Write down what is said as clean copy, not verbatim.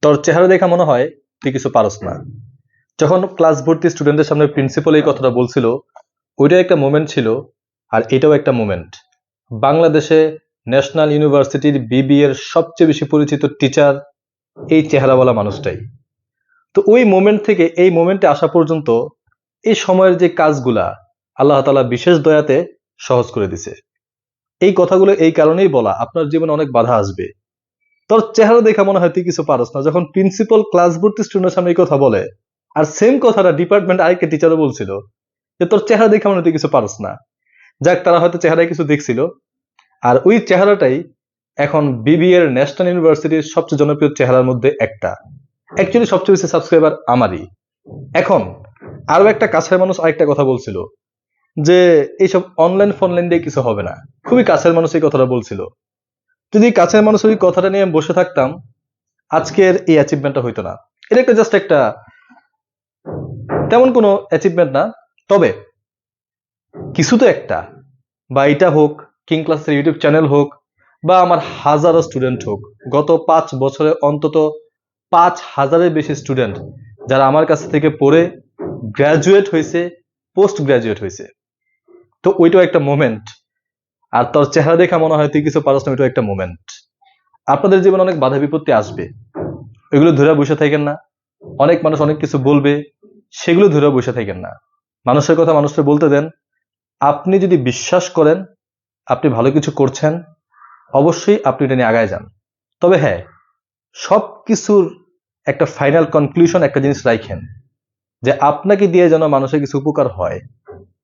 তোর চেহারা দেখা মনে হয় তুই কিছু পারস না। যখন ক্লাস ভর্তি স্টুডেন্টদের সামনে প্রিন্সিপাল এই কথাটা বলছিল, ওইটা একটা মোমেন্ট ছিল। আর এটাও একটা মোমেন্ট। বাংলাদেশে ন্যাশনাল ইউনিভার্সিটির বিবি এর সবচেয়ে বেশি পরিচিত টিচার এই চেহারাওয়ালা মানুষটাই। তো ওই মোমেন্ট থেকে এই মোমেন্টে আসা পর্যন্ত এই সময়ের যে কাজগুলা আল্লাহ তাআলা বিশেষ দয়াতে সহজ করে দিছে। এই কথাগুলো এই কারণেই বলা, আপনার জীবনে অনেক বাধা আসবে। তোর চেহারা দেখা মনে হয় তুই কিছু পারস না, যখন প্রিন্সিপাল ক্লাস ভর্তি স্টুডেন্টের সামনে এই কথা বলে। আর সেম কথাটা ডিপার্টমেন্ট আরেকটা টিচারও বলছিল যে তোর চেহারা দেখা মনে হয় তুই কিছু পারস না। যাক, তারা হয়তো চেহারায় কিছু দেখছিল। আর ওই চেহারাটাই এখন বিবি এর ন্যাশনাল ইউনিভার্সিটির সবচেয়ে জনপ্রিয় চেহারার মধ্যে একটা। অ্যাকচুয়ালি সবচেয়ে বেশি সাবস্ক্রাইবার আমারই। এখন আরো একটা কাছের মানুষ আরেকটা কথা বলছিল যে এইসব অনলাইন ফনলাইন দিয়ে কিছু হবে না। খুবই কাছের মানুষ এই কথাটা বলছিল। যদি কাছের মানুষ ওই কথাটা নিয়ে বসে থাকতাম, আজকের এই অ্যাচিভমেন্টটা হইতো না। এটা একটা জাস্ট একটা তেমন কোনো অ্যাচিভমেন্ট না, তবে কিছু তো একটা। বা এটা হোক, কিং ক্লাসের ইউটিউব চ্যানেল হোক, বা আমার হাজারো স্টুডেন্ট হোক, গত 5 বছরে অন্তত 5,000-এর বেশি স্টুডেন্ট যারা আমার কাছ থেকে পড়ে গ্রাজুয়েট হয়েছে, পোস্ট গ্রাজুয়েট হয়েছে। তো ওইটাও একটা মোমেন্ট। আর তোর চেহারা দেখা মনে হয় তুই কিছু পারস না, ওইটাও একটা মোমেন্ট। আপনাদের জীবনে অনেক বাধা বিপত্তি আসবে, এগুলো ধরে বসে থাকেন না। অনেক মানুষ অনেক কিছু বলবে, সেগুলো ধরে বসে থাকেন না। মানুষের কথা মানুষকে বলতে দেন। আপনি যদি বিশ্বাস করেন আপনি ভালো কিছু করছেন, অবশ্যই আপনি এটা নিয়ে আগায় যান। তবে হ্যাঁ, সবকিছুর একটা ফাইনাল কনক্লুশন একটা জিনিস রাখেন, যে আপনাকে দিয়ে যেন মানুষের কিছু উপকার হয়।